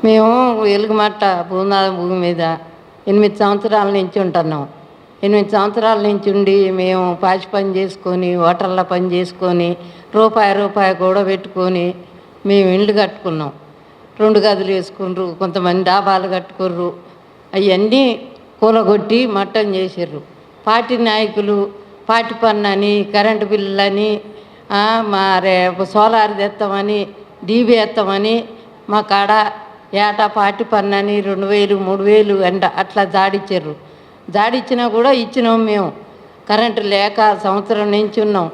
మేము ఎలుగుమట్ట భూనాథ భూమి మీద 8 సంవత్సరాల నుంచి ఉంటున్నాం. 8 సంవత్సరాల నుంచి ఉండి మేము పాచి పని చేసుకొని, హోటల్లో పని చేసుకొని, రూపాయి కూడా పెట్టుకొని మేము ఇళ్ళు కట్టుకున్నాం. 2 గదులు వేసుకుర్రు, కొంతమంది డాబాలు కట్టుకుర్రు. అవన్నీ కూలగొట్టి మట్టం చేసిర్రు. పార్టీ నాయకులు పార్టీ పన్ను కరెంటు బిల్లులని సోలార్ తెస్తామని డీబీ ఎత్తామని మా కాడ ఏటా పార్టీ పన్ను 2000 3000 అంట అట్లా జాడిచ్చారు. జాడిచ్చినా కూడా ఇచ్చినాం. మేము కరెంటు లేక సంవత్సరం నుంచి ఉన్నాం.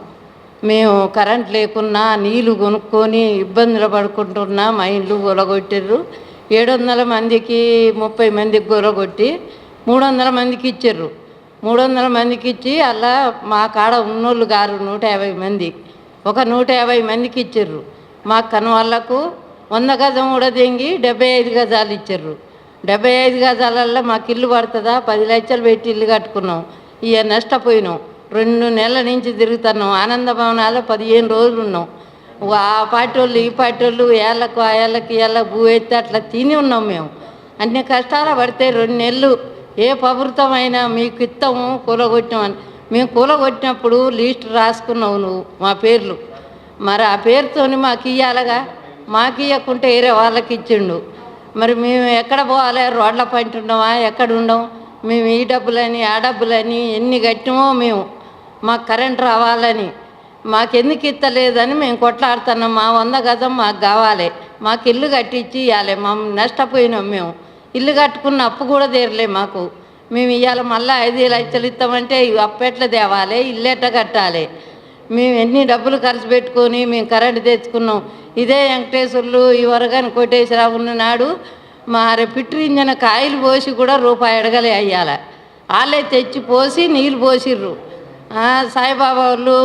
మేము కరెంట్ లేకున్నా నీళ్ళు కొనుక్కొని ఇబ్బందులు పడుకుంటున్నా. మా ఇండ్లు గొలగొట్టారు. 700 మందికి 30 మందికి గొలగొట్టి 300 మందికి ఇచ్చారు. 300 మందికి ఇచ్చి అలా మా కాడ ఉన్నోళ్ళు గారు 150 మంది, ఒక 150 మందికి ఇచ్చారు. మా కనవాళ్ళకు 100 గజం కూడా తెంగి 75 గజాలు ఇచ్చారు. 75 గజాలల్లో మాకు ఇల్లు పడుతుందా? 10 లక్షలు పెట్టి ఇల్లు కట్టుకున్నాం. ఇక నష్టపోయినాం. 2 నెలల నుంచి తిరుగుతున్నాం. ఆనంద భవనాలు 15 రోజులు ఉన్నాం. ఆ పార్టీ వాళ్ళు ఈ పార్టీ వాళ్ళు ఏళ్ళకు భూ ఎత్తి అట్లా తిని ఉన్నాం. మేము అన్ని కష్టాలు పడితే 2 నెలలు ఏ ప్రభుత్వం అయినా మీకు ఇస్తాము కూలగొట్టామని. మేము కూలగొట్టినప్పుడు లిస్ట్ రాసుకున్నావు నువ్వు మా పేర్లు. మరి ఆ పేరుతో మాకు ఇవ్వాలగా. మాకు ఇవ్వకుంటే వేరే వాళ్ళకి ఇచ్చిండు. మరి మేము ఎక్కడ పోవాలి? రోడ్ల పంట ఉన్నామా? ఎక్కడ ఉండం? మేము ఈ డబ్బులని ఆ డబ్బులని ఎన్ని కట్టినామో మేము. మాకు కరెంట్ రావాలని, మాకెందుకు ఇస్తలేదని మేము కొట్లాడుతున్నాం. మా 100 గజం మాకు కావాలి. మాకు ఇల్లు కట్టించి ఇవ్వాలి. నష్టపోయినాం. మేము ఇల్లు కట్టుకున్న అప్పు కూడా తీరలే మాకు. మేము ఇవాళ మళ్ళీ 5 లక్షలు ఇస్తామంటే అప్పు ఎట్లా తేవాలి? ఇల్లు ఎట్లా కట్టాలి? మేము ఎన్ని డబ్బులు ఖర్చు పెట్టుకొని మేము కరెంటు తెచ్చుకున్నాం. ఇదే వెంకటేశ్వర్లు ఈ వరగాని కోటేశ్వరరావు ఉన్నాడు. మరి పిట్రి ఇంజన కాయలు పోసి కూడా రూపాయి అడగలే అయ్యాల. వాళ్ళే తెచ్చి పోసి నీళ్ళు పోసిర్రు. సాయిబాబా వాళ్ళు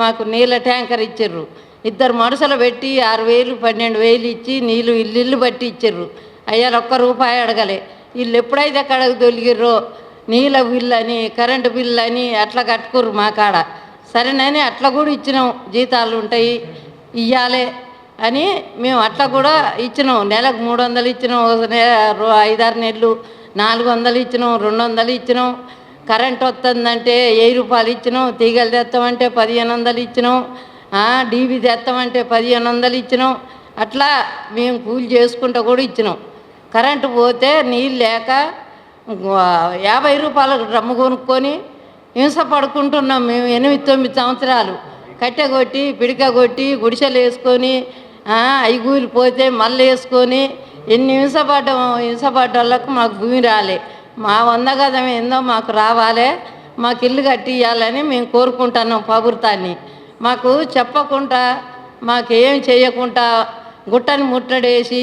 మాకు నీళ్ళ ట్యాంకర్ ఇచ్చిర్రు. 2 మనుషులు పెట్టి 6000 12,000 ఇచ్చి నీళ్ళు ఇల్లు బట్టి ఇచ్చిర్రు. అయ్యాల ₹1 అడగలే. వీళ్ళు ఎప్పుడైతే అక్కడ తొలిగిర్రో నీళ్ళ బిల్లు అని కరెంటు బిల్లు అని అట్లా కట్టుకుర్రు మా కాడ. సరేనని అట్లా కూడా ఇచ్చినాం. జీతాలు ఉంటాయి ఇవ్వాలి అని మేము అట్లా కూడా ఇచ్చినాం. నెలకు 300 ఇచ్చినాం. 5-6 నెలలు 400 ఇచ్చినాం. 200 ఇచ్చినాం. కరెంట్ వస్తుందంటే ₹1000 ఇచ్చినాం. తీగలు తెస్తామంటే 1500 ఇచ్చినాం. డీబీ తెస్తామంటే 1500 ఇచ్చినాం. అట్లా మేము కూలి చేసుకుంటూ కూడా ఇచ్చినాం. కరెంటు పోతే నీళ్ళు లేక ₹50 డ్రమ్ము కొనుక్కొని హింస పడుకుంటున్నాం. మేము 8-9 సంవత్సరాలు కట్టె కొట్టి పిడిక కొట్టి గుడిసెలు వేసుకొని ఐగూలు పోతే మళ్ళీ వేసుకొని ఎన్ని హింసపడ్డ వాళ్ళకు మాకు భూమి రాలే. మా 100 గజం ఏందో మాకు రావాలి. మాకు ఇల్లు కట్టి ఇవ్వాలని మేము కోరుకుంటున్నాం ప్రభుత్వాన్ని. మాకు చెప్పకుండా మాకేం చేయకుండా గుట్టని ముట్టడేసి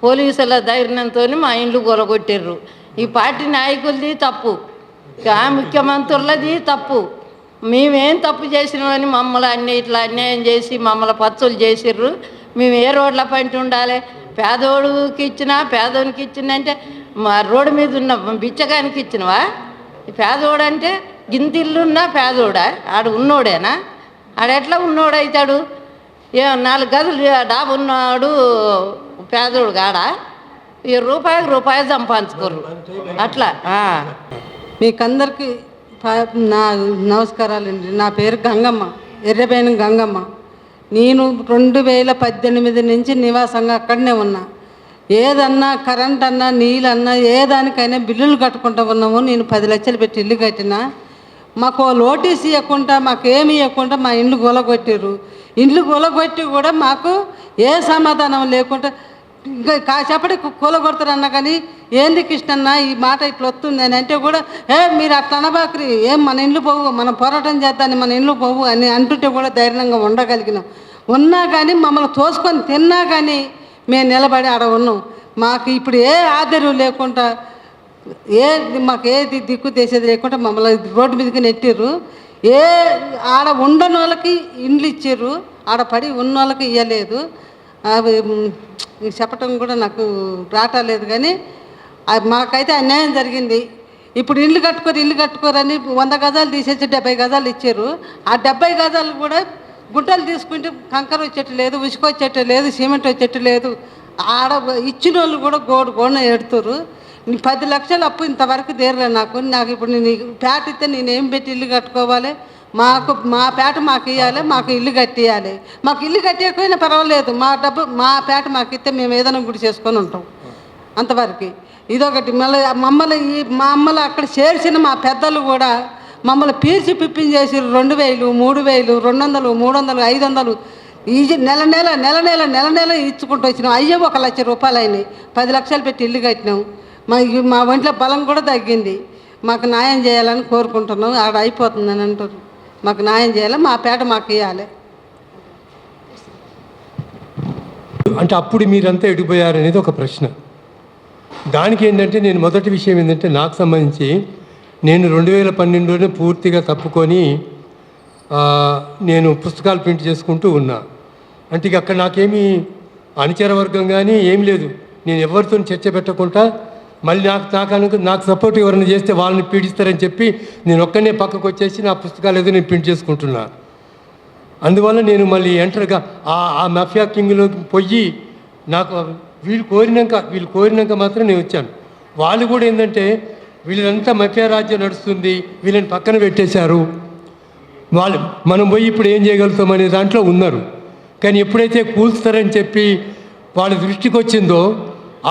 పోలీసుల ధైర్యంతో మా ఇండ్లు గొలగొట్టారు. ఈ పార్టీ నాయకులది తప్పు, ముఖ్యమంత్రులది తప్పు. మేమేం తప్పు చేసినామని మమ్మల్ని ఇట్లా అన్యాయం చేసి మమ్మల్ని పచ్చులు చేసిర్రు. మేము ఏ రోడ్ల పంట ఉండాలి? పేదోడికి ఇచ్చినా పేదోనికి ఇచ్చిందంటే మా రోడ్డు మీద ఉన్న బిచ్చగానికి ఇచ్చినవా? పేదోడు అంటే గింతిల్లున్నా పేదోడా? ఆడు ఉన్నోడేనా? ఆడెట్లా ఉన్నోడవుతాడు? 4 గదులు డాబు ఉన్నాడు పేదోడు కాడా? ఈ రూపాయి సంపాదించుకోరు అట్లా. మీకందరికీ నా నమస్కారాలండి. నా పేరు గంగమ్మ, ఎర్రబేను గంగమ్మ. నేను 2018 నుంచి నివాసంగా అక్కడనే ఉన్నా. ఏదన్నా కరెంట్ అన్నా నీళ్ళన్నా ఏ దానికైనా బిల్లులు కట్టుకుంటూ ఉన్నాము. నేను 10 లక్షలు పెట్టి ఇల్లు కట్టినా మాకు నోటీస్ ఇవ్వకుండా మాకేమి ఇవ్వకుండా మా ఇండ్లు గొలగొట్టారు. ఇండ్లు గొలగొట్టి కూడా మాకు ఏ సమాధానం లేకుండా ఇంకా కాసేపటి కూలగొడతారన్నా కానీ ఏంది కృష్ణన్న ఈ మాట ఇట్లా వస్తుంది అని అంటే కూడా మీరు అట్లా అనబాకరి, మన ఇండ్లు పోవు, మనం పోరాటం చేద్దాన్ని, మన ఇండ్లు పోవు అని అంటుంటే కూడా ధైర్యంగా ఉండగలిగినాం. ఉన్నా కానీ మమ్మల్ని తోసుకొని తిన్నా కానీ మేము నిలబడి ఆడ ఉన్నాం. మాకు ఇప్పుడు ఏ ఆదరణ లేకుండా మాకు ఏది దిక్కు చేసేది లేకుండా మమ్మల్ని రోడ్డు మీదకి నెట్టిర్రు. ఆడ ఉండని వాళ్ళకి ఇండ్లు ఇచ్చారు, ఆడ పడి ఉన్న వాళ్ళకి ఇవ్వలేదు. అవి చెప్పటం కూడా నాకు రావట్లేదు. కానీ మాకైతే అన్యాయం జరిగింది. ఇప్పుడు ఇల్లు కట్టుకోరని 100 గజాలు తీసేసి 70 గజాలు ఇచ్చారు. ఆ 70 గజాలు కూడా గుంటలు తీసుకుంటే కంకర వచ్చేట్టు లేదు, ఉసుక వచ్చేట్టు లేదు, సిమెంట్ వచ్చేట్టు లేదు. ఆడ ఇచ్చిన వాళ్ళు కూడా గోడ ఎడుతురు. 10 లక్షలు అప్పు ఇంతవరకు తీరలే నాకు ఇప్పుడు నేను పేట ఇస్తే నేను ఏం పెట్టి ఇల్లు కట్టుకోవాలి? మా పేట మాకు ఇవ్వాలి, మాకు ఇల్లు కట్టియాలి. మాకు ఇల్లు కట్టేయకపోయినా పర్వాలేదు, మా డబ్బు మా పేట మాకు ఇస్తే మేము ఏదైనా గుడి చేసుకొని ఉంటాం అంతవరకు. ఇదొకటి. మళ్ళీ మా అమ్మలు అక్కడ చేర్చిన మా పెద్దలు కూడా మమ్మల్ని పీల్చి పిప్పించేసి 2000, 3000, 200, 300, 500 ఈ నెల నెల ఇచ్చుకుంటూ వచ్చినాం. అయ్యే 1 లక్ష రూపాయలు అయినాయి. 10 లక్షలు పెట్టి ఇల్లు కట్టినాం. మా ఒంట్లో బలం కూడా తగ్గింది. మాకు న్యాయం చేయాలని కోరుకుంటున్నాం. ఆడ అయిపోతుందని అంటారు. మాకు న్యాయం చేయాలి, మా పేట మాకు ఇవ్వాలి. అంటే అప్పుడు మీరంతా ఎడిపోయారనేది ఒక ప్రశ్న. దానికి ఏంటంటే నేను మొదటి విషయం ఏంటంటే నాకు సంబంధించి నేను 2012లోనే పూర్తిగా తప్పుకొని నేను పుస్తకాలు ప్రింట్ చేసుకుంటూ ఉన్నా. అంటే ఇక అక్కడ నాకేమీ అనుచర వర్గం కానీ ఏం లేదు. నేను ఎవరితో చర్చ పెట్టకుండా మళ్ళీ నాకు సపోర్ట్ ఎవరైనా చేస్తే వాళ్ళని పీడిస్తారని చెప్పి నేను ఒక్కనే పక్కకు వచ్చేసి నా పుస్తకాలు ఏదో నేను ప్రింట్ చేసుకుంటున్నా. అందువల్ల నేను మళ్ళీ ఎంటర్గా ఆ మాఫియా కింగ్లోకి పోయి నాకు వీళ్ళు కోరినాక మాత్రం నేను వచ్చాను. వాళ్ళు కూడా ఏంటంటే వీళ్ళంతా మాఫియా రాజ్యం నడుస్తుంది, వీళ్ళని పక్కన పెట్టేశారు, మనం పోయి ఇప్పుడు ఏం చేయగలుగుతామనే దాంట్లో ఉన్నారు. కానీ ఎప్పుడైతే కూల్స్తారని చెప్పి వాళ్ళ దృష్టికి వచ్చిందో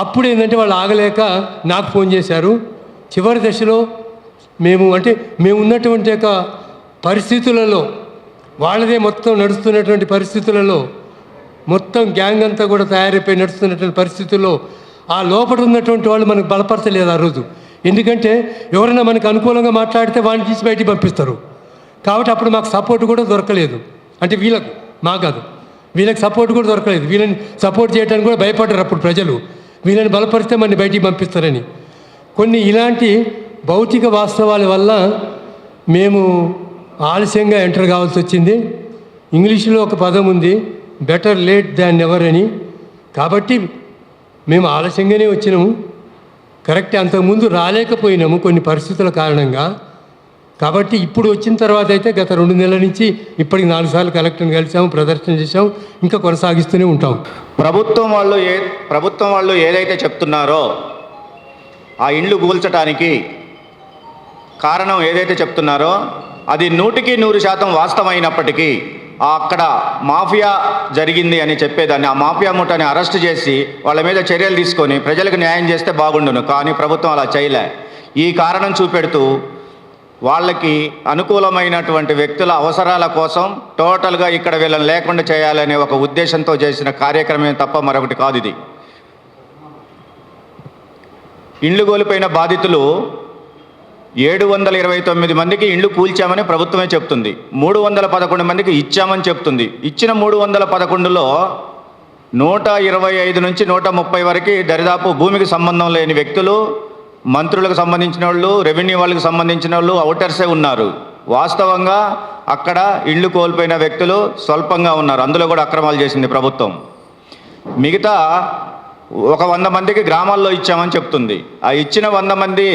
అప్పుడు ఏంటంటే వాళ్ళు ఆగలేక నాకు ఫోన్ చేశారు. చివరి దశలో మేము ఉన్నటువంటి యొక్క పరిస్థితులలో, వాళ్ళదే మొత్తం నడుస్తున్నటువంటి పరిస్థితులలో, మొత్తం గ్యాంగ్ అంతా కూడా తయారైపోయి నడుస్తున్నటువంటి పరిస్థితుల్లో ఆ లోపల ఉన్నటువంటి వాళ్ళు మనకు బలపరచలేదు ఆ రోజు. ఎందుకంటే ఎవరైనా మనకు అనుకూలంగా మాట్లాడితే వాడిని తీసి బయటికి పంపిస్తారు. కాబట్టి అప్పుడు మాకు సపోర్ట్ కూడా దొరకలేదు. అంటే వీళ్ళకి సపోర్ట్ కూడా దొరకలేదు. వీళ్ళని సపోర్ట్ చేయడానికి కూడా భయపడ్డారు అప్పుడు ప్రజలు. వీళ్ళని బలపరిస్తే మనని బయటికి పంపిస్తారని. కొన్ని ఇలాంటి భౌతిక వాస్తవాల వల్ల మేము ఆలస్యంగా ఎంటర్ కావాల్సి వచ్చింది. ఇంగ్లీషులో ఒక పదం ఉంది, బెటర్ లేట్ దాన్ నెవర్ అని. కాబట్టి మేము ఆలస్యంగానే వచ్చినాము. కరెక్ట్, అంతకుముందు రాలేకపోయినాము కొన్ని పరిస్థితుల కారణంగా. కాబట్టి ఇప్పుడు వచ్చిన తర్వాత అయితే గత 2 నెలల నుంచి ఇప్పటికి 4 సార్లు కలెక్టర్ని కలిసాము, ప్రదర్శన చేసాము, ఇంకా కొనసాగిస్తూనే ఉంటాం. ప్రభుత్వం వాళ్ళు ఏదైతే చెప్తున్నారో ఆ ఇండ్లు కూల్చడానికి కారణం ఏదైతే చెప్తున్నారో అది 100% వాస్తవమైనప్పటికీ అక్కడ మాఫియా జరిగింది అని చెప్పేదాన్ని, ఆ మాఫియా ముఠాని అరెస్ట్ చేసి వాళ్ళ మీద చర్యలు తీసుకొని ప్రజలకు న్యాయం చేస్తే బాగుండును. కానీ ప్రభుత్వం అలా చేయలే. ఈ కారణం చూపెడుతూ వాళ్ళకి అనుకూలమైనటువంటి వ్యక్తుల అవసరాల కోసం టోటల్గా ఇక్కడ వీళ్ళని లేకుండా చేయాలనే ఒక ఉద్దేశంతో చేసిన కార్యక్రమం తప్ప మరొకటి కాదు ఇది. ఇండ్లు కోల్పోయిన బాధితులు 729 మందికి ఇండ్లు కూల్చామని ప్రభుత్వమే చెప్తుంది. 311 మందికి ఇచ్చామని చెప్తుంది. ఇచ్చిన 311లో 125 నుంచి 130 వరకు దరిదాపు భూమికి సంబంధం లేని వ్యక్తులు, మంత్రులకు సంబంధించిన వాళ్ళు, రెవెన్యూ వాళ్ళకి సంబంధించిన వాళ్ళు, అవుటర్సే ఉన్నారు. వాస్తవంగా అక్కడ ఇళ్ళు కోల్పోయిన వ్యక్తులు స్వల్పంగా ఉన్నారు. అందులో కూడా అక్రమాలు చేసింది ప్రభుత్వం. మిగతా ఒక 100 మందికి గ్రామాల్లో ఇచ్చామని చెప్తుంది. ఆ ఇచ్చిన 100 మంది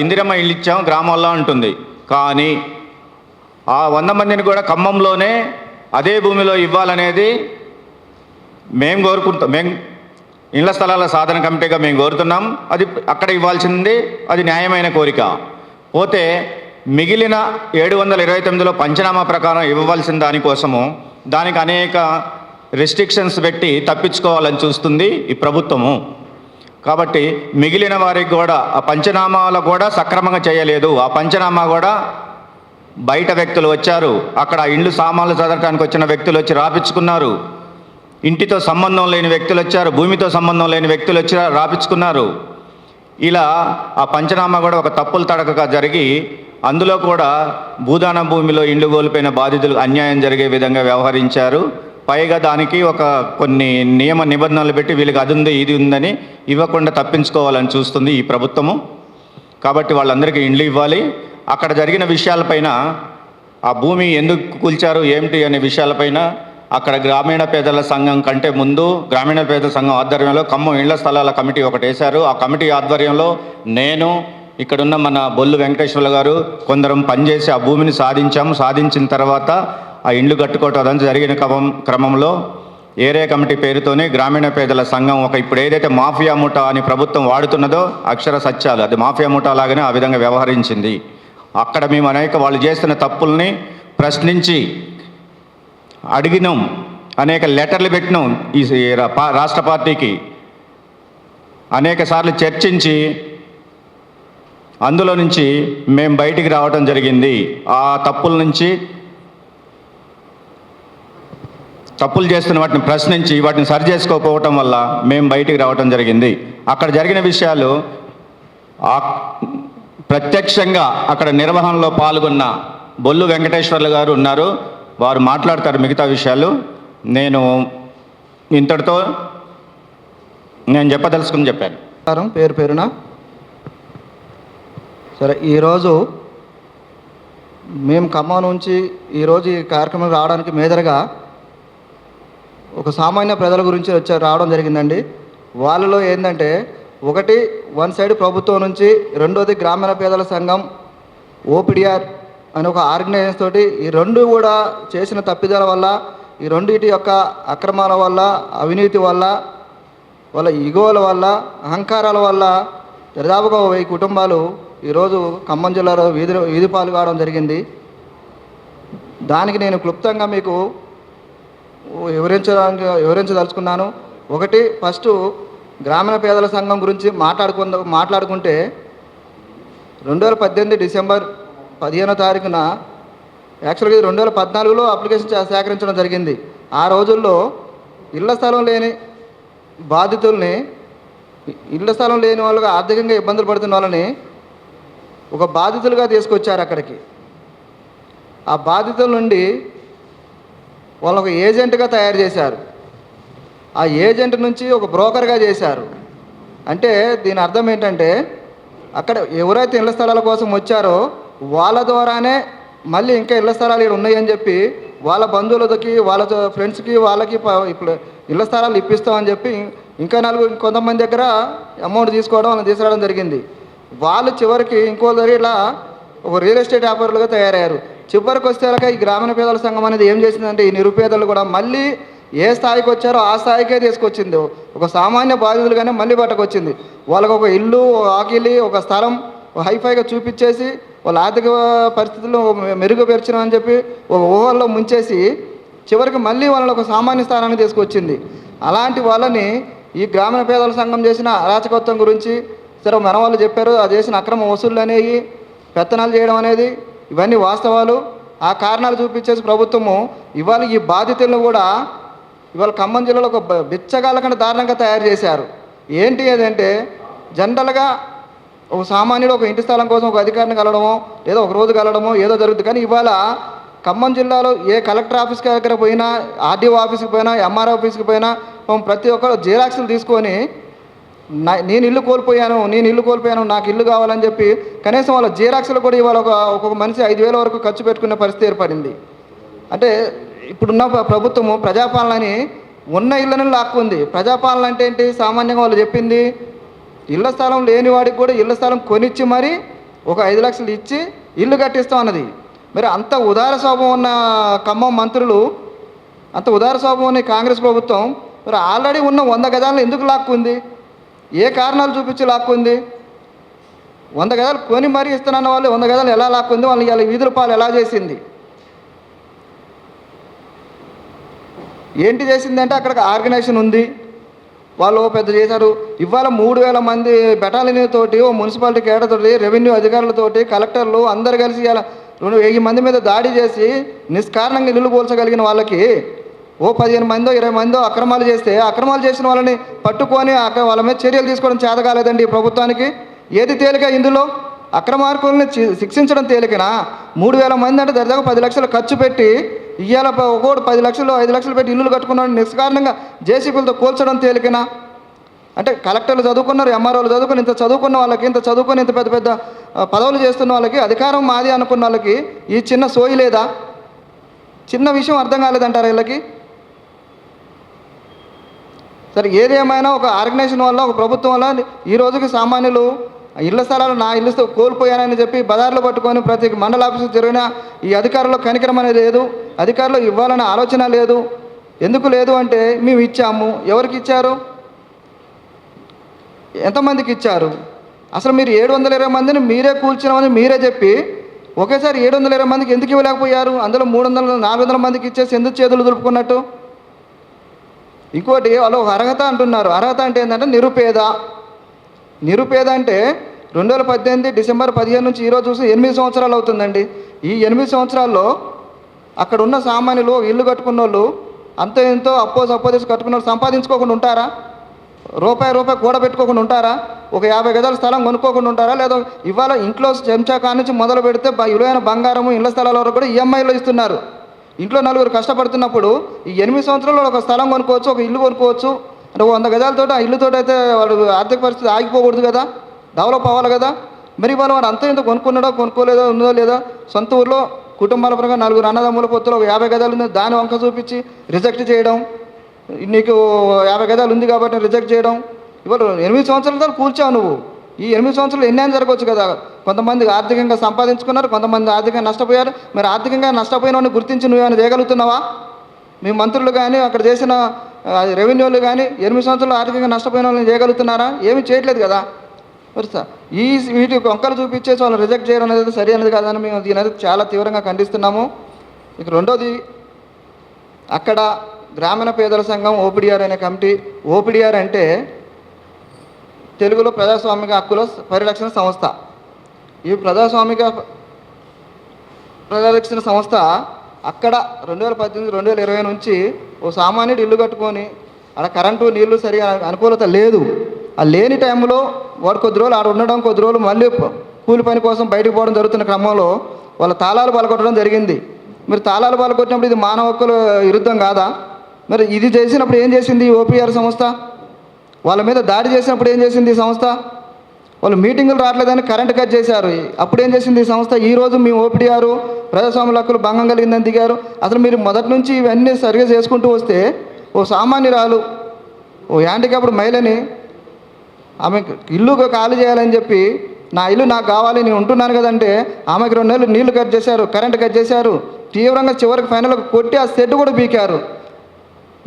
ఇందిరమ్మ ఇళ్ళు ఇచ్చాం గ్రామాల్లో అంటుంది. కానీ ఆ 100 మందిని కూడా ఖమ్మంలోనే అదే భూమిలో ఇవ్వాలనేది మేము ఇళ్ల స్థలాల సాధన కమిటీగా మేము కోరుతున్నాం. అది అక్కడ ఇవ్వాల్సింది, అది న్యాయమైన కోరిక. పోతే మిగిలిన 729లో పంచనామా ప్రకారం ఇవ్వవలసిన దానికోసము దానికి అనేక రెస్ట్రిక్షన్స్ పెట్టి తప్పించుకోవాలని చూస్తుంది ఈ ప్రభుత్వము. కాబట్టి మిగిలిన వారికి కూడా ఆ పంచనామాలు కూడా సక్రమంగా చేయలేదు. ఆ పంచనామా కూడా బయట వ్యక్తులు వచ్చారు, అక్కడ ఇండ్లు సామాన్లు చదవడానికి వచ్చిన వ్యక్తులు వచ్చి రాపించుకున్నారు. ఇంటితో సంబంధం లేని వ్యక్తులు వచ్చారు, భూమితో సంబంధం లేని వ్యక్తులు వచ్చి రాపించుకున్నారు. ఇలా ఆ పంచనామా కూడా ఒక తప్పులు తడకగా జరిగి అందులో కూడా భూదాన భూమిలో ఇండ్లు కోల్పోయిన బాధితులు అన్యాయం జరిగే విధంగా వ్యవహరించారు. పైగా దానికి కొన్ని నియమ నిబంధనలు పెట్టి వీళ్ళకి అది ఉంది ఇది ఉందని ఇవ్వకుండా తప్పించుకోవాలని చూస్తుంది ఈ ప్రభుత్వము. కాబట్టి వాళ్ళందరికీ ఇండ్లు ఇవ్వాలి. అక్కడ జరిగిన విషయాలపైన, ఆ భూమి ఎందుకు కూల్చారు ఏమిటి అనే విషయాలపైన అక్కడ గ్రామీణ పేదల సంఘం కంటే ముందు గ్రామీణ పేదల సంఘం ఆధ్వర్యంలో ఖమ్మం ఇళ్ల స్థలాల కమిటీ ఒకటి వేశారు. ఆ కమిటీ ఆధ్వర్యంలో నేను, ఇక్కడున్న మన బొల్లు వెంకటేశ్వర్లు గారు కొందరం పనిచేసి ఆ భూమిని సాధించాము. సాధించిన తర్వాత ఆ ఇండ్లు కట్టుకోవటం అదంతా జరిగిన క్రమంలో ఏరియా కమిటీ పేరుతోనే గ్రామీణ పేదల సంఘం ఇప్పుడు ఏదైతే మాఫియా ముఠా అని ప్రభుత్వం వాడుతున్నదో అక్షర సత్యాలు, అది మాఫియా ముఠా లాగానే ఆ విధంగా వ్యవహరించింది. అక్కడ మేము వాళ్ళు చేస్తున్న తప్పుల్ని ప్రశ్నించి అడిగినాం, అనేక లెటర్లు పెట్టినాం ఈ రాష్ట్ర పార్టీకి, అనేక సార్లు చర్చించి అందులో నుంచి మేము బయటికి రావడం జరిగింది. ఆ తప్పుల నుంచి, తప్పులు చేస్తున్న వాటిని ప్రశ్నించి వాటిని సరి చేసుకోకపోవటం వల్ల మేము బయటికి రావటం జరిగింది. అక్కడ జరిగిన విషయాలు ప్రత్యక్షంగా అక్కడ నిర్వహణలో పాల్గొన్న బొల్లు వెంకటేశ్వర్లు గారు ఉన్నారు, వారు మాట్లాడతారు మిగతా విషయాలు. నేను ఇంతటితో నేను చెప్పదలుచుకుని చెప్పాను. పేరు పేరున సరే, ఈరోజు మేము ఖమ్మం నుంచి ఈరోజు ఈ కార్యక్రమం రావడానికి మేజర్గా ఒక సామాన్య ప్రజల గురించి రావడం జరిగిందండి. వాళ్ళలో ఏంటంటే, ఒకటి వన్ సైడ్ ప్రభుత్వం నుంచి, రెండోది గ్రామీణ పేదల సంఘం ఓపీడీఆర్ అని ఒక ఆర్గనైజేషన్ తోటి ఈ రెండు కూడా చేసిన తప్పిదాల వల్ల, ఈ రెండింటి యొక్క అక్రమాల వల్ల, అవినీతి వల్ల, వాళ్ళ ఇగోల వల్ల, అహంకారాల వల్ల దాదాపుగా 1000 కుటుంబాలు ఈరోజు ఖమ్మం జిల్లాలో వీధి పాలు కావడం జరిగింది. దానికి నేను క్లుప్తంగా మీకు వివరించదలుచుకున్నాను. ఒకటి, ఫస్ట్ గ్రామీణ పేదల సంఘం గురించి మాట్లాడుకుంటే 2018 డిసెంబర్ 15వ తారీఖున, యాక్చువల్గా 2014లో అప్లికేషన్ సేకరించడం జరిగింది. ఆ రోజుల్లో ఇళ్ల స్థలం లేని బాధితుల్ని, ఇళ్ల స్థలం లేని వాళ్ళగా ఆర్థికంగా ఇబ్బందులు పడుతున్న వాళ్ళని ఒక బాధితులుగా తీసుకొచ్చారు అక్కడికి. ఆ బాధితుల నుండి వాళ్ళు ఒక ఏజెంట్గా తయారు చేశారు. ఆ ఏజెంట్ నుంచి ఒక బ్రోకర్గా చేశారు. అంటే దీని అర్థం ఏంటంటే, అక్కడ ఎవరైతే ఇళ్ల స్థలాల కోసం వచ్చారో వాళ్ళ ద్వారానే మళ్ళీ ఇంకా ఇళ్ల స్థలాలు ఇక్కడ ఉన్నాయని చెప్పి వాళ్ళ బంధువులకి, వాళ్ళ ఫ్రెండ్స్కి, వాళ్ళకి ఇప్పుడు ఇళ్ల స్థలాలు ఇప్పిస్తామని చెప్పి ఇంకా కొంతమంది దగ్గర అమౌంట్ తీసుకోవడం, వాళ్ళని తీసుకురావడం జరిగింది. వాళ్ళు చివరికి ఇంకో దగ్గర ఇలా ఒక రియల్ ఎస్టేట్ వ్యాపారులుగా తయారయ్యారు. చివరికి వచ్చేలాక ఈ గ్రామీణ పేదల సంఘం అనేది ఏం చేసిందంటే, ఈ నిరుపేదలు కూడా మళ్ళీ ఏ స్థాయికి వచ్చారో ఆ స్థాయికే తీసుకొచ్చింది. ఒక సామాన్య బాధితులుగానే మళ్ళీ పట్టుకొచ్చింది. వాళ్ళకు ఒక ఇల్లు, ఆకిలి, ఒక స్థలం హైఫైగా చూపించేసి వాళ్ళ ఆర్థిక పరిస్థితుల్లో మెరుగుపరిచినాం అని చెప్పి ఒక ఊహల్లో ముంచేసి చివరికి మళ్ళీ వాళ్ళని ఒక సామాన్య స్థానాన్ని తీసుకొచ్చింది. అలాంటి వాళ్ళని ఈ గ్రామీణ పేదల సంఘం చేసిన అరాచకత్వం గురించి సరే మన వాళ్ళు చెప్పారు. అది చేసిన అక్రమ వసూళ్ళు అనేవి, పెత్తనాలు చేయడం అనేది, ఇవన్నీ వాస్తవాలు. ఆ కారణాలు చూపించేసి ప్రభుత్వము ఇవాళ ఈ బాధితులను కూడా ఇవాళ ఖమ్మం జిల్లాలో ఒక బిచ్చగాళ్ళ కంటే దారుణంగా తయారు చేశారు. ఏంటి అదంటే, జనరల్గా ఒక సామాన్యుడు ఒక ఇంటి స్థలం కోసం ఒక అధికారిని కలవడమో లేదా ఒక రోజు కలవడమో ఏదో జరుగుతుంది. కానీ ఇవాళ ఖమ్మం జిల్లాలో ఏ కలెక్టర్ ఆఫీస్కి దగ్గర పోయినా, ఆర్డీఓ ఆఫీస్కి పోయినా, ఎంఆర్ఓ ఆఫీస్కి పోయినా ప్రతి ఒక్కరు జిరాక్స్లు తీసుకొని నేను ఇల్లు కోల్పోయాను, నాకు ఇల్లు కావాలని చెప్పి కనీసం వాళ్ళ జిరాక్స్లు కూడా ఇవాళ ఒక్కొక్క మనిషి 5,000 వరకు ఖర్చు పెట్టుకునే పరిస్థితి ఏర్పడింది. అంటే ఇప్పుడున్న ప్రభుత్వము ప్రజాపాలనని ఉన్న ఇళ్ళని లాక్కుంది. ప్రజాపాలన అంటే ఏంటి? సామాన్యంగా వాళ్ళు చెప్పింది, ఇళ్ల స్థలం లేని వాడికి కూడా ఇళ్ల స్థలం కొనిచ్చి మరి ఒక 5 లక్షలు ఇచ్చి ఇల్లు కట్టిస్తాం అన్నది. మరి అంత ఉదార స్వభావం ఉన్న ఖమ్మం మంత్రులు, అంత ఉదార స్వభావం ఉన్న కాంగ్రెస్ ప్రభుత్వం మరి ఆల్రెడీ ఉన్న 100 గజాలను ఎందుకు లాక్కుంది? ఏ కారణాలు చూపించి లాక్కుంది? 100 గజాలు కొని మరీ ఇస్తున్న వాళ్ళు 100 గజాలు ఎలా లాక్కుంది? వాళ్ళని ఇలా వీధుల పాలు ఎలా చేసింది? ఏంటి చేసిందంటే, అక్కడ ఆర్గనైజేషన్ ఉంది, వాళ్ళు పెద్ద చేశారు. ఇవాళ 3,000 మంది బెటాలియన్ తోటి, ఓ మున్సిపాలిటీ కేడతోటి, రెవెన్యూ అధికారులతోటి, కలెక్టర్లు అందరు కలిసి ఇలా 1000 మంది మీద దాడి చేసి నిష్కారణంగా ఇల్లు కూల్చగలిగిన వాళ్ళకి ఓ 15 మందో 20 మందో అక్రమాలు చేస్తే, అక్రమాలు చేసిన వాళ్ళని పట్టుకొని వాళ్ళ మీద చర్యలు తీసుకోవడం చేతకాలేదండి ఈ ప్రభుత్వానికి. ఏది తేలిక ఇందులో? అక్రమార్కుల్ని శిక్షించడం తేలికనా? 3,000 మంది అంటే దాదాపు 10 లక్షలు ఖర్చు పెట్టి ఇవాళ ఒకటి 10 లక్షలు 5 లక్షలు పెట్టి ఇల్లులు కట్టుకున్నాడు, నిష్కారణంగా జేసీబీలతో కూల్చడం తేలికనా? అంటే కలెక్టర్లు చదువుకున్నారు, ఎంఆర్ఓలు చదువుకుని, ఇంత చదువుకున్న వాళ్ళకి, ఇంత చదువుకొని ఇంత పెద్ద పెద్ద పదవులు చేస్తున్న వాళ్ళకి, అధికారం మాది అనుకున్న వాళ్ళకి ఈ చిన్న సోయి లేదా? చిన్న విషయం అర్థం కాలేదంటారా వీళ్ళకి? సరే, ఏదేమైనా ఒక ఆర్గనైజేషన్ వల్ల, ఒక ప్రభుత్వం వల్ల ఈ రోజుకి సామాన్యులు ఇళ్ల స్థలాలు నా ఇల్లు కోల్పోయానని చెప్పి బజార్లు పట్టుకొని ప్రతి మండల ఆఫీసు జరిగిన ఈ అధికారుల్లో కనికరం అనేది లేదు, అధికారులు ఇవ్వాలనే ఆలోచన లేదు. ఎందుకు లేదు అంటే మేము ఇచ్చాము. ఎవరికి ఇచ్చారు? ఎంతమందికి ఇచ్చారు? అసలు మీరు 720 మందిని మీరే కూల్చినామని మీరే చెప్పి ఒకేసారి 720 మందికి ఎందుకు ఇవ్వలేకపోయారు? అందులో 300 400 మందికి ఇచ్చేసి ఎందుకు చేతులు దులుపుకున్నట్టు? ఇంకోటి వాళ్ళు ఒక అర్హత అంటున్నారు. అర్హత అంటే ఏంటంటే నిరుపేద. నిరుపేద అంటే 2018 డిసెంబర్ 15 నుంచి ఈరోజు చూసి 8 సంవత్సరాలు అవుతుందండి. ఈ 8 సంవత్సరాల్లో అక్కడ ఉన్న సామాన్యులు ఇల్లు కట్టుకున్న వాళ్ళు అంత ఎంతో అప్పో తీసి కట్టుకున్న వాళ్ళు సంపాదించుకోకుండా ఉంటారా? రూపాయి కూడబెట్టుకోకుండా ఉంటారా? ఒక 50 గజాల స్థలం కొనుక్కోకుండా ఉంటారా? లేదా ఇవాళ ఇంట్లో చెంచా కానించి మొదలు పెడితే విలువైన బంగారము ఇళ్ల స్థలాల వరకు కూడా ఈఎంఐలో ఇస్తున్నారు. ఇంట్లో 4 కష్టపడుతున్నప్పుడు ఈ 8 సంవత్సరాల్లో ఒక స్థలం కొనుక్కోవచ్చు, ఒక ఇల్లు కొనుక్కోవచ్చు. అంటే 100 గజాలతో ఆ ఇల్లుతో అయితే వాడు ఆర్థిక పరిస్థితి ఆగిపోకూడదు కదా, డెవలప్ అవ్వాలి కదా. మరి ఇవాళ వాడు అంత ఇంత కొనుక్కున్నాడో కొనుక్కోలేదో ఉన్నదో లేదా, సొంత ఊర్లో కుటుంబాల పరంగా 4 అన్నదమ్ముల పొత్తులో ఒక 50 గజాలు ఉంది, దాని వంక చూపించి రిజెక్ట్ చేయడం, నీకు 50 గజాలు ఉంది కాబట్టి రిజెక్ట్ చేయడం. ఇవాళ 8 సంవత్సరాల తర్వాత కూర్చావు నువ్వు. ఈ 8 సంవత్సరాలు ఎన్నైనా జరగవచ్చు కదా. కొంతమంది ఆర్థికంగా సంపాదించుకున్నారు, కొంతమంది ఆర్థికంగా నష్టపోయారు. మరి ఆర్థికంగా నష్టపోయిన వాడిని గుర్తించి నువ్వేమైనా చేయగలుగుతున్నావా? మీ మంత్రులు కానీ అక్కడ చేసిన రెవెన్యూలు కానీ 8 సంవత్సరాలు ఆర్థికంగా నష్టపోయిన వాళ్ళని చేయగలుగుతున్నారా? ఏమీ చేయట్లేదు కదా. మరి వీటి వంకలు చూపించేసి వాళ్ళు రిజెక్ట్ చేయడం అనేది సరి అనేది కాదని మేము దీని అనేది చాలా తీవ్రంగా ఖండిస్తున్నాము. ఇక రెండోది, అక్కడ గ్రామీణ పేదల సంఘం ఓపీడీఆర్ అనే కమిటీ. ఓపీడీఆర్ అంటే తెలుగులో ప్రజాస్వామిక హక్కుల పరిరక్షణ సంస్థ. ఈ ప్రజాస్వామిక పరిరక్షణ సంస్థ అక్కడ 2018 2020 నుంచి ఓ సామాన్యుడు ఇల్లు కట్టుకొని అక్కడ కరెంటు నీళ్లు సరిగా అనుకూలత లేదు. ఆ లేని టైంలో వాడు కొద్ది రోజులు ఆడ ఉండడం, కొద్ది రోజులు మళ్ళీ కూలి పని కోసం బయటకు పోవడం జరుగుతున్న క్రమంలో వాళ్ళ తాళాలు పలకొట్టడం జరిగింది. మీరు తాళాలు పలకొట్టినప్పుడు ఇది మానవ హక్కుల విరుద్ధం కాదా? మరి ఇది చేసినప్పుడు ఏం చేసింది ఈ ఓపీఆర్ సంస్థ? వాళ్ళ మీద దాడి చేసినప్పుడు ఏం చేసింది ఈ సంస్థ? వాళ్ళు మీటింగులు రావట్లేదని కరెంట్ కట్ చేశారు. అప్పుడు ఏం చేసింది ఈ సంస్థ? ఈరోజు మేము ఓపీడీఆర్ ప్రజాస్వామ్య హక్కులు భంగం కలిగిందని దిగారు. అసలు మీరు మొదటి నుంచి ఇవన్నీ సరిగా చేసుకుంటూ వస్తే ఓ సామాన్యురాలు, ఓ హ్యాండిక్యాప్డ్ మహిళని ఆమె ఇల్లు ఖాళీ చేయాలని చెప్పి నా ఇల్లు నాకు కావాలి నేను ఉంటున్నాను కదంటే ఆమెకు 2 నెలలు నీళ్లు కట్ చేశారు, కరెంట్ కట్ చేశారు. తీవ్రంగా చివరికి ఫైనల్గా కొట్టి ఆ షెడ్ కూడా పీకారు.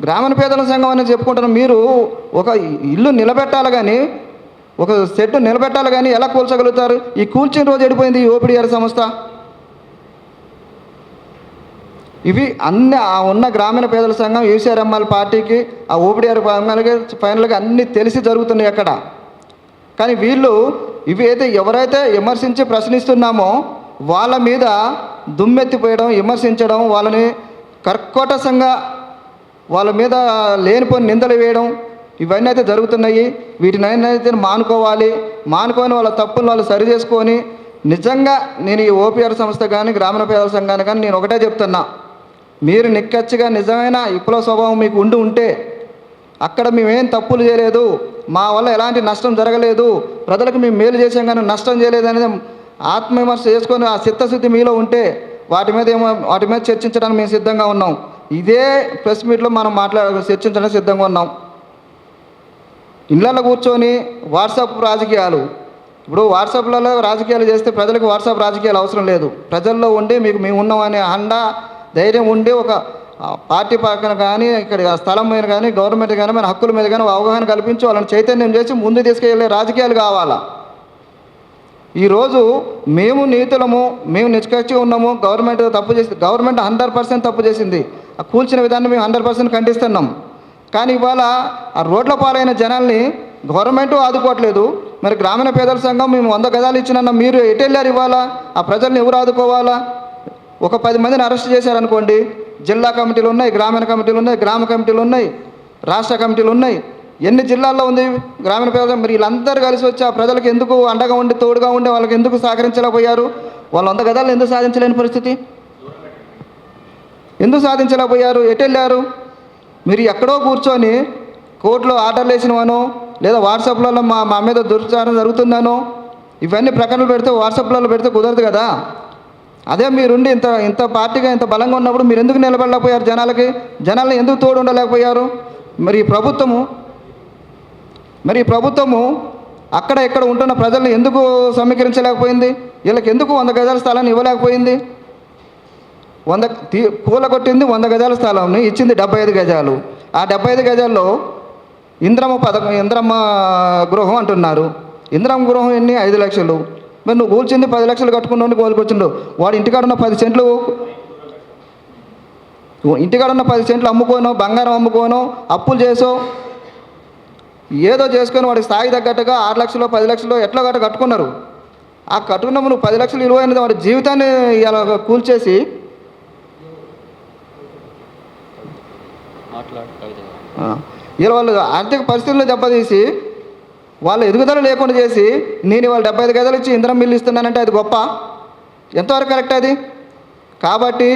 గ్రామీణ పేదల సంఘం అని చెప్పుకుంటున్న మీరు ఒక ఇల్లు నిలబెట్టాలి కానీ, ఒక షెడ్ నిలబెట్టాలి కానీ ఎలా కూల్చగలుగుతారు? ఈ కూల్చిన రోజు ఎడిపోయింది ఈ ఓపీడీఆర్ సంస్థ. ఇవి అన్ని ఉన్న గ్రామీణ పేదల సంఘం, యూసీఆర్ఎంఎల్ పార్టీకి, ఆ ఓపీడీఆర్ ఫైనల్గా అన్నీ తెలిసి జరుగుతున్నాయి అక్కడ. కానీ వీళ్ళు ఇవి అయితే ఎవరైతే విమర్శించి ప్రశ్నిస్తున్నామో వాళ్ళ మీద దుమ్మెత్తిపోయడం, విమర్శించడం, వాళ్ళని కర్కోటసంగా వాళ్ళ మీద లేనిపోని నిందలు వేయడం, ఇవన్నీ అయితే జరుగుతున్నాయి. వీటిని అయితే మానుకొని వాళ్ళ తప్పులు వాళ్ళు సరి చేసుకొని నిజంగా నేను ఈ ఓపీఆర్ సంస్థ కానీ గ్రామీణ పేదల సంఘాన్ని కానీ నేను ఒకటే చెప్తున్నా, మీరు నిక్కచ్చిగా నిజమైన విప్లవ స్వభావం మీకు ఉంటే అక్కడ మేమేం తప్పులు చేయలేదు, మా వల్ల ఎలాంటి నష్టం జరగలేదు, ప్రజలకు మేము మేలు చేసాం కానీ నష్టం చేయలేదు అనేది ఆత్మవిమర్శ చేసుకొని ఆ చిత్తశుద్ధి మీలో ఉంటే వాటి మీద చర్చించడానికి మేము సిద్ధంగా ఉన్నాం. ఇదే ప్రెస్ మీట్లో మనం చర్చించడానికి సిద్ధంగా ఉన్నాం. ఇళ్ళల్లో కూర్చొని వాట్సాప్ రాజకీయాలు, ఇప్పుడు వాట్సాప్లలో రాజకీయాలు చేస్తే ప్రజలకు వాట్సాప్ రాజకీయాలు అవసరం లేదు. ప్రజల్లో ఉండి మేము ఉన్నామనే అండ ధైర్యం ఉండి ఒక పార్టీ పక్కన కానీ ఇక్కడ స్థలం మీద కానీ గవర్నమెంట్ కానీ మన హక్కుల మీద కానీ అవగాహన కల్పించి వాళ్ళని చైతన్యం చేసి ముందు తీసుకెళ్ళే రాజకీయాలు కావాలా. ఈరోజు మేము నీతులము, మేము నిష్కక్షగా ఉన్నాము, గవర్నమెంట్ తప్పు చేసింది, గవర్నమెంట్ 100% తప్పు చేసింది, ఆ కూల్చిన విధానం మేము 100% ఖండిస్తున్నాం. కానీ ఇవాళ ఆ రోడ్ల పాలైన జనాల్ని గవర్నమెంట్ ఆదుకోవట్లేదు. మరి గ్రామీణ పేదల సంఘం మేము 100 గజాలు ఇచ్చినన్నా మీరు ఎటు వెళ్ళారు? ఇవాళ ఆ ప్రజల్ని ఎవరు ఆదుకోవాలా? ఒక 10 మందిని అరెస్ట్ చేశారనుకోండి, జిల్లా కమిటీలు ఉన్నాయి, గ్రామీణ కమిటీలు ఉన్నాయి, గ్రామ కమిటీలు ఉన్నాయి, రాష్ట్ర కమిటీలు ఉన్నాయి. ఎన్ని జిల్లాల్లో ఉంది గ్రామీణ పేదలు? మరి వీళ్ళందరూ కలిసి వచ్చి ఆ ప్రజలకు ఎందుకు అండగా ఉండి తోడుగా ఉండి వాళ్ళకి ఎందుకు సహకరించలేకపోయారు? వాళ్ళు 100 గజాలు ఎందుకు సాధించలేని పరిస్థితి? ఎందుకు సాధించలేకపోయారు? ఎటు వెళ్ళారు? మీరు ఎక్కడో కూర్చొని కోర్టులో ఆర్డర్లు వేసినవానో లేదా వాట్సాప్లలో మా మీద దుర్చారం జరుగుతుందనో ఇవన్నీ ప్రకటనలు పెడితే వాట్సాప్లలో పెడితే కుదరదు కదా. అదే మీరుండి ఇంత పార్టీగా ఇంత బలంగా ఉన్నప్పుడు మీరు ఎందుకు నిలబడలేకపోయారు? జనాలను ఎందుకు తోడు ఉండలేకపోయారు? మరి ఈ ప్రభుత్వము అక్కడ ఇక్కడ ఉంటున్న ప్రజల్ని ఎందుకు సమీకరించలేకపోయింది? వీళ్ళకి ఎందుకు 100 గజాల స్థలాన్ని ఇవ్వలేకపోయింది? కూలగొట్టింది 100 గజాల స్థలంని, ఇచ్చింది 75 గజాలు. ఆ 75 గజాల్లో ఇంద్రమ్మ గృహం అంటున్నారు. ఇంద్రమ్మ గృహం ఎన్ని? 5 లక్షలు. మరి నువ్వు కూల్చింది 10 లక్షలు కట్టుకున్నావు, కోలుకొచ్చిండు. వాడు ఇంటికాడ ఉన్న 10 సెంట్లు అమ్ముకోను, బంగారం అమ్ముకోను, అప్పులు చేసో ఏదో చేసుకొని వాడికి స్థాయి తగ్గట్టుగా 6 లక్షలు 10 లక్షలు ఎట్లా కట్టుకున్నారు. ఆ కట్టుకున్నప్పుడు నువ్వు 10 లక్షలు విలువైనది వాడి జీవితాన్ని ఇలా కూల్చేసి ఇలా వాళ్ళు ఆర్థిక పరిస్థితులను దెబ్బతీసి వాళ్ళ ఎదుగుదల లేకుండా చేసి నేను వాళ్ళు 75 గజాలు ఇచ్చి ఇంద్రం మిల్లు ఇస్తున్నానంటే అది గొప్ప? ఎంతవరకు కరెక్ట్ అది? కాబట్టి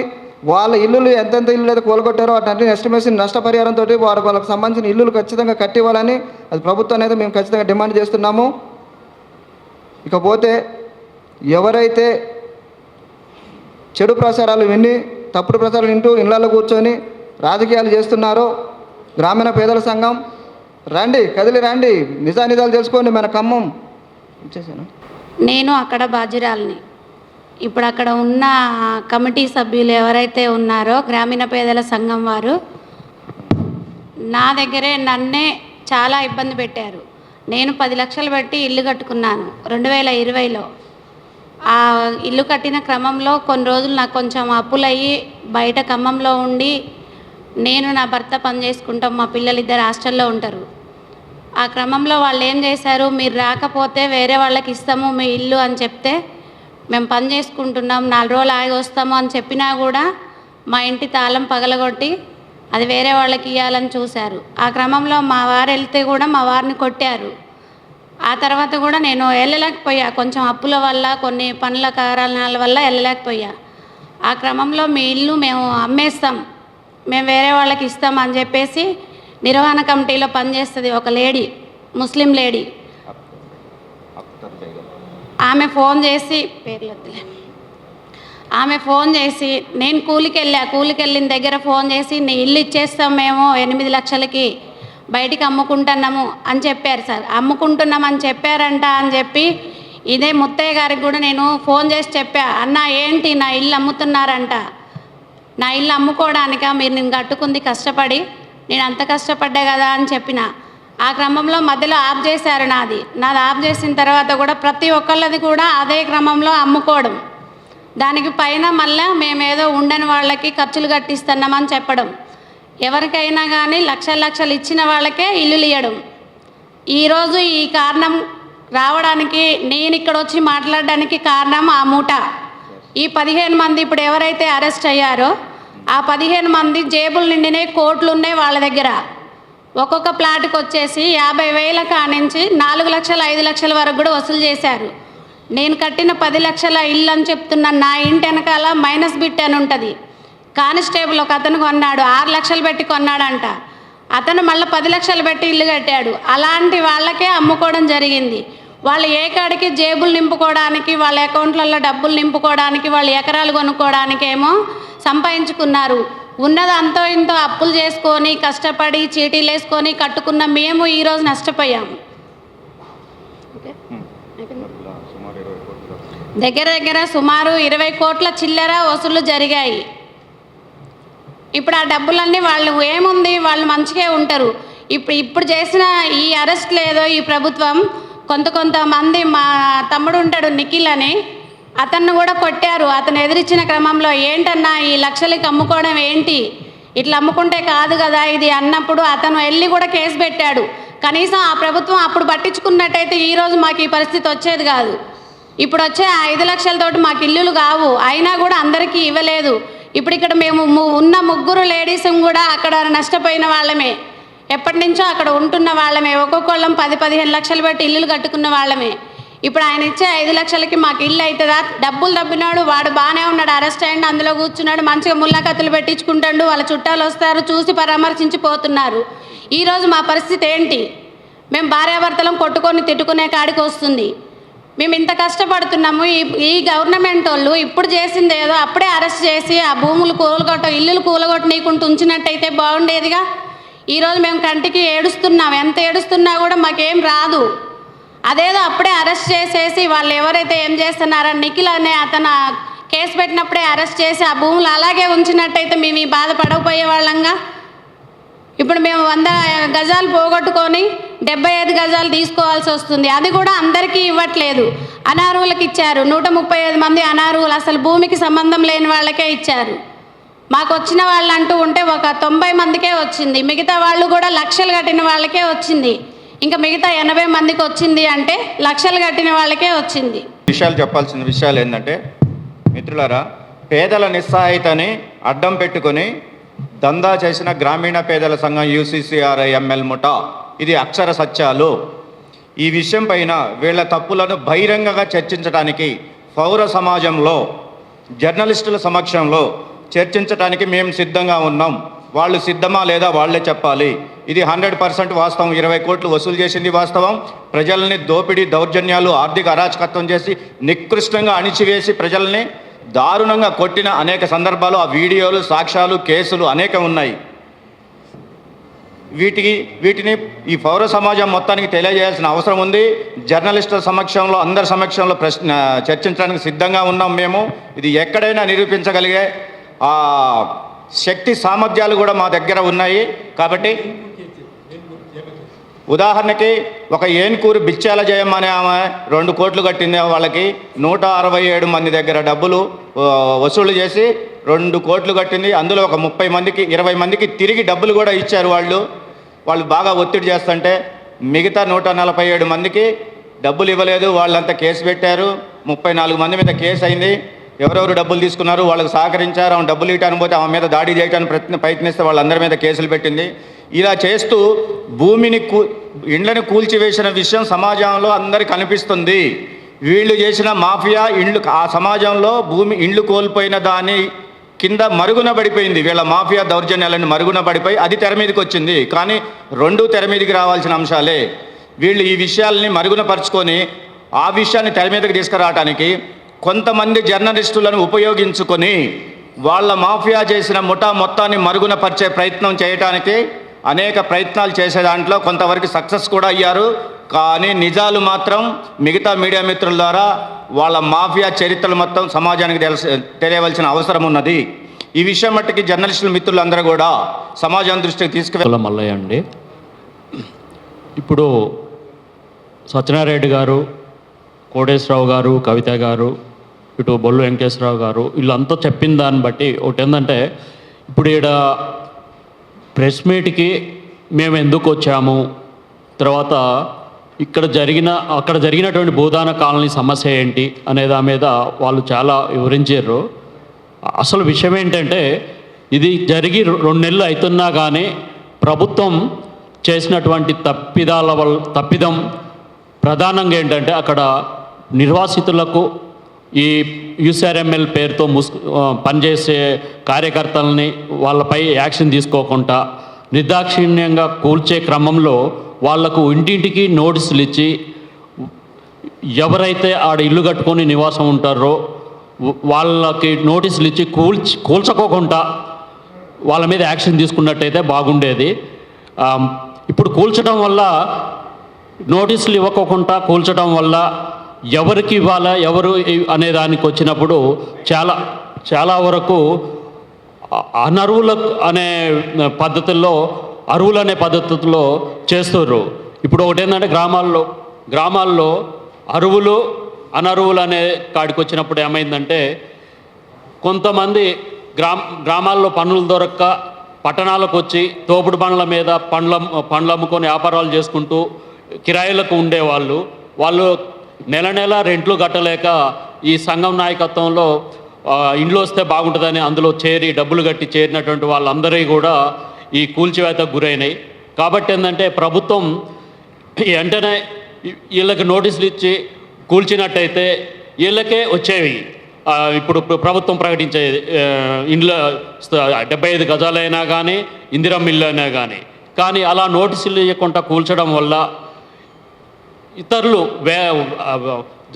వాళ్ళ ఇల్లులు ఎంతెంత ఇల్లు అయితే కూలగొట్టారో వాటి ఎస్టిమేషన్ నష్టపరిహారంతో వాళ్ళకు సంబంధించిన ఇల్లులు ఖచ్చితంగా కట్టివ్వాలని అది ప్రభుత్వం అనేది మేము ఖచ్చితంగా డిమాండ్ చేస్తున్నాము. ఇకపోతే ఎవరైతే చెడు ప్రచారాలు విని తప్పుడు ప్రచారాలు వింటూ ఇళ్లలో కూర్చొని రాజకీయాలు చేస్తున్నారో గ్రామీణ పేదల సంఘం రండి, కదిలి రండి, నిజానిజాలు తెలుసుకోండి. మన ఖమ్మం ఇచ్చేసాను. నేను అక్కడ బాధ్యురాలిని. ఇప్పుడు అక్కడ ఉన్న కమిటీ సభ్యులు ఎవరైతే ఉన్నారో గ్రామీణ పేదల సంఘం వారు నా దగ్గరే నన్నే చాలా ఇబ్బంది పెట్టారు. నేను 10 లక్షలు పెట్టి ఇల్లు కట్టుకున్నాను 2020లో. ఆ ఇల్లు కట్టిన క్రమంలో కొన్ని రోజులు నాకు కొంచెం అప్పులయ్యి బయట ఖమ్మంలో ఉండి నేను నా భర్త పని చేసుకుంటాం, మా పిల్లలు ఇద్దరు హాస్టల్లో ఉంటారు. ఆ క్రమంలో వాళ్ళు ఏం చేశారు, మీరు రాకపోతే వేరే వాళ్ళకి ఇస్తాము మీ ఇల్లు అని చెప్తే మేము పని చేసుకుంటున్నాం 4 రోజులు ఆగి వస్తాము అని చెప్పినా కూడా మా ఇంటి తాళం పగలగొట్టి అది వేరే వాళ్ళకి ఇవ్వాలని చూశారు. ఆ క్రమంలో మా వారు వెళ్తే కూడా మా వారిని కొట్టారు. ఆ తర్వాత కూడా నేను వెళ్ళలేకపోయా, కొంచెం అప్పుల వల్ల కొన్ని పనుల కారణాల వల్ల వెళ్ళలేకపోయా. ఆ క్రమంలో మీ ఇల్లు మేము అమ్మేస్తాం, మేము వేరే వాళ్ళకి ఇస్తాం అని చెప్పేసి నిర్వహణ కమిటీలో పనిచేస్తుంది ఒక లేడీ, ముస్లిం లేడీ. ఆమె ఫోన్ చేసి నేను కూలికి వెళ్ళిన దగ్గర ఫోన్ చేసి నీ ఇల్లు ఇచ్చేస్తాం మేము 8 లక్షలకి బయటికి అమ్ముకుంటున్నాము అని చెప్పారు. సార్ అమ్ముకుంటున్నామని చెప్పారంట అని చెప్పి ఇదే ముత్తయ్య గారికి కూడా నేను ఫోన్ చేసి చెప్పా, అన్న ఏంటి నా ఇల్లు అమ్ముతున్నారంట, నా ఇల్లు అమ్ముకోవడానికా మీరు నేను కట్టుకుంది కష్టపడి, నేను అంత కష్టపడ్డా కదా అని చెప్పిన. ఆ క్రమంలో మధ్యలో ఆఫ్ చేశారు. నాది ఆఫ్ చేసిన తర్వాత కూడా ప్రతి ఒక్కళ్ళది కూడా అదే క్రమంలో అమ్ముకోవడం, దానికి పైన మళ్ళీ మేమేదో ఉండని వాళ్ళకి ఖర్చులు కట్టిస్తున్నామని చెప్పడం, ఎవరికైనా కానీ లక్షలు ఇచ్చిన వాళ్ళకే ఇల్లులు ఇవ్వడం. ఈరోజు ఈ కారణం రావడానికి నేను ఇక్కడ వచ్చి మాట్లాడడానికి కారణం ఆ మూట. ఈ 15 మంది ఇప్పుడు ఎవరైతే అరెస్ట్ అయ్యారో ఆ 15 మంది జేబులు నిండినే కోట్లు ఉన్నాయి వాళ్ళ దగ్గర. ఒక్కొక్క ప్లాట్కి వచ్చేసి 50,000 కానించి 4 లక్షలు 5 లక్షల వరకు కూడా వసూలు చేశారు. నేను కట్టిన 10 లక్షల ఇల్లు అని చెప్తున్నాను. నా ఇంటి వెనకాల మైనస్ బిట్ అని ఉంటుంది. కానిస్టేబుల్ ఒక అతను కొన్నాడు, 6 లక్షలు పెట్టి కొన్నాడంట. అతను మళ్ళీ 10 లక్షలు పెట్టి ఇల్లు కట్టాడు. అలాంటి వాళ్ళకే అమ్ముకోవడం జరిగింది. వాళ్ళు ఏ కాడికి జేబులు నింపుకోవడానికి, వాళ్ళ అకౌంట్లలో డబ్బులు నింపుకోవడానికి, వాళ్ళు ఎకరాలు కొనుక్కోవడానికేమో సంపాదించుకున్నారు. ఉన్నది అంతో ఇంతో అప్పులు చేసుకొని కష్టపడి చీటీలు వేసుకొని కట్టుకున్న మేము ఈరోజు నష్టపోయాము. దగ్గర సుమారు 20 కోట్ల చిల్లర వసూళ్లు జరిగాయి. ఇప్పుడు ఆ డబ్బులన్నీ వాళ్ళు ఏముంది, వాళ్ళు మంచిగా ఉంటారు. ఇప్పుడు చేసిన ఈ అరెస్ట్ లేదో ఈ ప్రభుత్వం కొంతమంది, మా తమ్ముడు ఉంటాడు నిఖిల్ అని, అతన్ని కూడా కొట్టారు. అతను ఎదిరించిన క్రమంలో ఏంటన్నా ఈ లక్షలకి అమ్ముకోవడం ఏంటి, ఇట్లా అమ్ముకుంటే కాదు కదా ఇది అన్నప్పుడు అతను వెళ్ళి కూడా కేసు పెట్టాడు. కనీసం ఆ ప్రభుత్వం అప్పుడు పట్టించుకున్నట్టయితే ఈరోజు మాకు ఈ పరిస్థితి వచ్చేది కాదు. ఇప్పుడు వచ్చే 5 లక్షలతోటి మాకు ఇల్లులు కావు, అయినా కూడా అందరికీ ఇవ్వలేదు. ఇప్పుడు ఇక్కడ మేము ఉన్న 3 లేడీస్ కూడా అక్కడ నష్టపోయిన వాళ్ళమే, ఎప్పటి నుంచో అక్కడ ఉంటున్న వాళ్ళమే, ఒక్కొక్కళ్ళం 10-15 లక్షలు పెట్టి ఇల్లులు కట్టుకున్న వాళ్ళమే. ఇప్పుడు ఆయన ఇచ్చే 5 లక్షలకి మాకు ఇల్లు అవుతుందా? డబ్బులు దబ్బినాడు వాడు బాగానే ఉన్నాడు, అరెస్ట్ అయ్యండి, అందులో కూర్చున్నాడు, మంచిగా ముళ్ళకత్తులు పెట్టించుకుంటాడు, వాళ్ళ చుట్టాలు వస్తారు చూసి పరామర్శించిపోతున్నారు. ఈరోజు మా పరిస్థితి ఏంటి? మేము భార్యాభర్తలం కొట్టుకొని తిట్టుకునే కాడికి వస్తుంది. మేము ఇంత కష్టపడుతున్నాము. ఈ గవర్నమెంట్ వాళ్ళు ఇప్పుడు చేసింది ఏదో అప్పుడే అరెస్ట్ చేసి ఆ భూములు ఇల్లులు కూలగొట్టి నీకుంటూ ఉంచినట్టయితే బాగుండేదిగా. ఈరోజు మేము కంటికి ఏడుస్తున్నాం, ఎంత ఏడుస్తున్నా కూడా మాకేం రాదు. అదేదో అప్పుడే అరెస్ట్ చేసేసి వాళ్ళు ఎవరైతే ఏం చేస్తున్నారని నిఖిల్ అనే అతను కేసు పెట్టినప్పుడే అరెస్ట్ చేసి ఆ భూములు అలాగే ఉంచినట్టయితే మేము ఈ బాధ పడకపోయే వాళ్ళంగా. ఇప్పుడు మేము 100 గజాలు పోగొట్టుకొని 75 గజాలు తీసుకోవాల్సి వస్తుంది. అది కూడా అందరికీ ఇవ్వట్లేదు, అనర్హులకు ఇచ్చారు. 135 మంది అనర్హులు, అసలు భూమికి సంబంధం లేని వాళ్ళకే ఇచ్చారు. మాకు వచ్చిన వాళ్ళు అంటూ ఉంటే ఒక 90 మందికే వచ్చింది. మిగతా వాళ్ళు కూడా లక్షలు కట్టిన వాళ్ళకే వచ్చింది. ఇంకా మిగతా 80 మందికి వచ్చింది అంటే లక్షలు కట్టిన వాళ్ళకే వచ్చింది. విషయాలు చెప్పాల్సిన విషయాలు ఏంటంటే, మిత్రులారా, పేదల నిస్సహాయతని అడ్డం పెట్టుకొని దందా చేసిన గ్రామీణ పేదల సంఘం UCCRIML ముఠా, ఇది అక్షర సత్యాలు. ఈ విషయం పైన వీళ్ళ తప్పులను బహిరంగంగా చర్చించడానికి పౌర సమాజంలో జర్నలిస్టుల సమక్షంలో చర్చించడానికి మేము సిద్ధంగా ఉన్నాం. వాళ్ళు సిద్ధమా లేదా వాళ్ళే చెప్పాలి. ఇది 100% వాస్తవం. 20 కోట్లు వసూలు చేసింది వాస్తవం. ప్రజల్ని దోపిడీ, దౌర్జన్యాలు, ఆర్థిక అరాచకత్వం చేసి నికృష్టంగా అణిచివేసి ప్రజల్ని దారుణంగా కొట్టిన అనేక సందర్భాలు, ఆ వీడియోలు, సాక్ష్యాలు, కేసులు అనేకం ఉన్నాయి. వీటిని ఈ పౌర సమాజం మొత్తానికి తెలియజేయాల్సిన అవసరం ఉంది. జర్నలిస్టుల సమక్షంలో, అందరి సమక్షంలో చర్చించడానికి సిద్ధంగా ఉన్నాం మేము. ఇది ఎక్కడైనా నిరూపించగలిగే ఆ శక్తి సామర్థ్యాలు కూడా మా దగ్గర ఉన్నాయి. కాబట్టి ఉదాహరణకి ఒక ఏన్కూరు బిచ్చాల జయమ్మ అనే ఆమె 2 కోట్లు కట్టింది. వాళ్ళకి 167 మంది దగ్గర డబ్బులు వసూలు చేసి 2 కోట్లు కట్టింది. అందులో ఒక 30 మందికి, 20 మందికి తిరిగి డబ్బులు కూడా ఇచ్చారు. వాళ్ళు బాగా ఒత్తిడి చేస్తుంటే మిగతా 147 మందికి డబ్బులు ఇవ్వలేదు. వాళ్ళంతా కేసు పెట్టారు. 34 మంది మీద కేసు అయింది. ఎవరెవరు డబ్బులు తీసుకున్నారు, వాళ్ళకి సహకరించారు. ఆమె డబ్బులు ఇవ్వడానికి పోతే ఆమె మీద దాడి చేయడానికి ప్రయత్నిస్తే వాళ్ళందరి మీద కేసులు పెట్టింది. ఇలా చేస్తూ ఇండ్లను కూల్చివేసిన విషయం సమాజంలో అందరికీ కనిపిస్తుంది. వీళ్ళు చేసిన మాఫియా ఆ సమాజంలో ఇండ్లు కోల్పోయిన దాని కింద మరుగున పడిపోయింది. వీళ్ళ మాఫియా దౌర్జన్యాలను మరుగున పడిపోయి అది తెర మీదకి వచ్చింది. కానీ 2 తెర మీదకి రావాల్సిన అంశాలే. వీళ్ళు ఈ విషయాల్ని మరుగునపరుచుకొని ఆ విషయాన్ని తెర మీదకి తీసుకురావడానికి కొంతమంది జర్నలిస్టులను ఉపయోగించుకొని వాళ్ళ మాఫియా చేసిన ముఠా మొత్తాన్ని మరుగునపరిచే ప్రయత్నం చేయడానికి అనేక ప్రయత్నాలు చేసే దాంట్లో కొంతవరకు సక్సెస్ కూడా అయ్యారు. కానీ నిజాలు మాత్రం మిగతా మీడియా మిత్రుల ద్వారా వాళ్ళ మాఫియా చరిత్రలు మొత్తం సమాజానికి తెలియవలసిన అవసరం ఉన్నది. ఈ విషయం మట్టుకి జర్నలిస్టుల మిత్రులందరూ కూడా సమాజం దృష్టికి తీసుకువెళ్ళ. మల్లయ్య అండి, ఇప్పుడు సత్యనారాయణ గారు, కోటేశ్వరరావు గారు, కవిత గారు, ఇటు బొల్లు వెంకటేశ్వరరావు గారు, వీళ్ళంతా చెప్పిన దాన్ని బట్టి ఒకటి ఏంటంటే, ఇప్పుడు ఈడ ప్రెస్ మీట్కి మేము ఎందుకు వచ్చాము, తర్వాత అక్కడ జరిగినటువంటి భూదాన కాలనీ సమస్య ఏంటి అనే దాని మీద వాళ్ళు చాలా వివరించారు. అసలు విషయం ఏంటంటే, ఇది జరిగి 2 నెలలు అవుతున్నా కానీ ప్రభుత్వం చేసినటువంటి తప్పిదం ప్రధానంగా ఏంటంటే, అక్కడ నిర్వాసితులకు ఈ UCRIML పేరుతో పనిచేసే కార్యకర్తలని వాళ్ళపై యాక్షన్ తీసుకోకుండా నిర్దాక్షిణ్యంగా కూల్చే క్రమంలో వాళ్లకు ఇంటింటికి నోటీసులు ఇచ్చి ఎవరైతే ఆడ ఇల్లు కట్టుకొని నివాసం ఉంటారో వాళ్ళకి నోటీసులు ఇచ్చి కూల్చకోకుండా వాళ్ళ మీద యాక్షన్ తీసుకున్నట్టయితే బాగుండేది. ఇప్పుడు కూల్చడం వల్ల, నోటీసులు ఇవ్వకోకుండా కూల్చడం వల్ల ఎవరికి ఇవ్వాలా, ఎవరు అనే దానికి వచ్చినప్పుడు చాలా వరకు అనర్హుల అనే పద్ధతుల్లో, అర్హులు అనే పద్ధతిలో చేస్తుర్రు. ఇప్పుడు ఒకటి ఏంటంటే, గ్రామాల్లో అర్హులు అనర్హులు అనే కాడికి వచ్చినప్పుడు ఏమైందంటే, కొంతమంది గ్రామాల్లో పనులు దొరక్క పట్టణాలకు వచ్చి తోపుడు బండ్ల మీద పండ్లు అమ్ముకొని వ్యాపారాలు చేసుకుంటూ కిరాయిలకు ఉండేవాళ్ళు. వాళ్ళు నెల రెంట్లు కట్టలేక ఈ సంఘం నాయకత్వంలో ఇండ్లు వస్తే బాగుంటుందని అందులో డబ్బులు కట్టి చేరినటువంటి వాళ్ళందరూ కూడా ఈ కూల్చివేతకు గురైనాయి. కాబట్టి ఏంటంటే, ప్రభుత్వం వెంటనే వీళ్ళకి నోటీసులు ఇచ్చి కూల్చినట్టయితే వీళ్ళకే వచ్చేవి. ఇప్పుడు ప్రభుత్వం ప్రకటించే ఇండ్ల 75 గజాలైనా కానీ, ఇందిరమ్మ ఇల్లు అయినా కానీ అలా నోటీసులు ఇవ్వకుండా కూల్చడం వల్ల ఇతరులు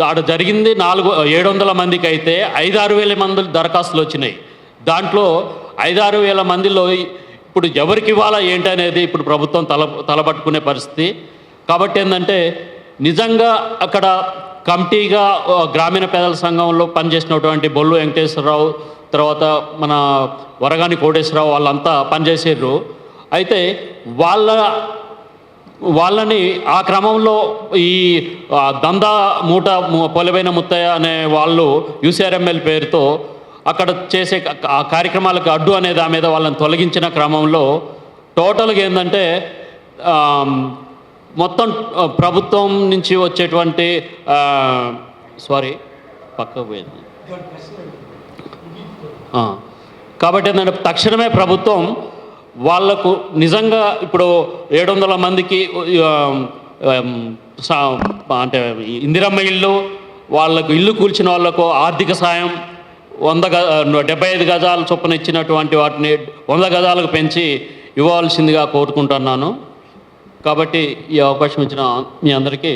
ఆడ జరిగింది 700 మందికి అయితే 5-6 వేల మంది దరఖాస్తులు వచ్చినాయి. దాంట్లో 5-6 వేల మందిలో ఇప్పుడు ఎవరికి ఇవ్వాలా ఏంటి అనేది ఇప్పుడు ప్రభుత్వం తలబట్టుకునే పరిస్థితి. కాబట్టి ఏంటంటే, నిజంగా అక్కడ కమిటీగా గ్రామీణ పేదల సంఘంలో పనిచేసినటువంటి బొల్లు వెంకటేశ్వరరావు, తర్వాత మన వరగాని కోటేశ్వరరావు వాళ్ళంతా పనిచేసారు. అయితే వాళ్ళని ఆ క్రమంలో ఈ దందా మూట పొలివైన ముత్తయ్య అనే వాళ్ళు యూసీఆర్ఎంఎల్ పేరుతో అక్కడ చేసే ఆ కార్యక్రమాలకు అడ్డు అనే దాని మీద వాళ్ళని తొలగించిన క్రమంలో టోటల్గా ఏంటంటే మొత్తం ప్రభుత్వం నుంచి వచ్చేటువంటి పక్కకు పోయింది. కాబట్టి ఏంటంటే తక్షణమే ప్రభుత్వం వాళ్లకు నిజంగా ఇప్పుడు 700 మందికి అంటే ఇందిరమ్మ ఇల్లు, వాళ్ళకు ఇల్లు కూల్చిన వాళ్లకు ఆర్థిక సాయం 75 గజాల చొప్పున ఇచ్చినటువంటి వాటిని 100 గజాలకు పెంచి ఇవ్వాల్సిందిగా కోరుకుంటున్నాను. కాబట్టి ఈ అవకాశం ఇచ్చిన మీ అందరికీ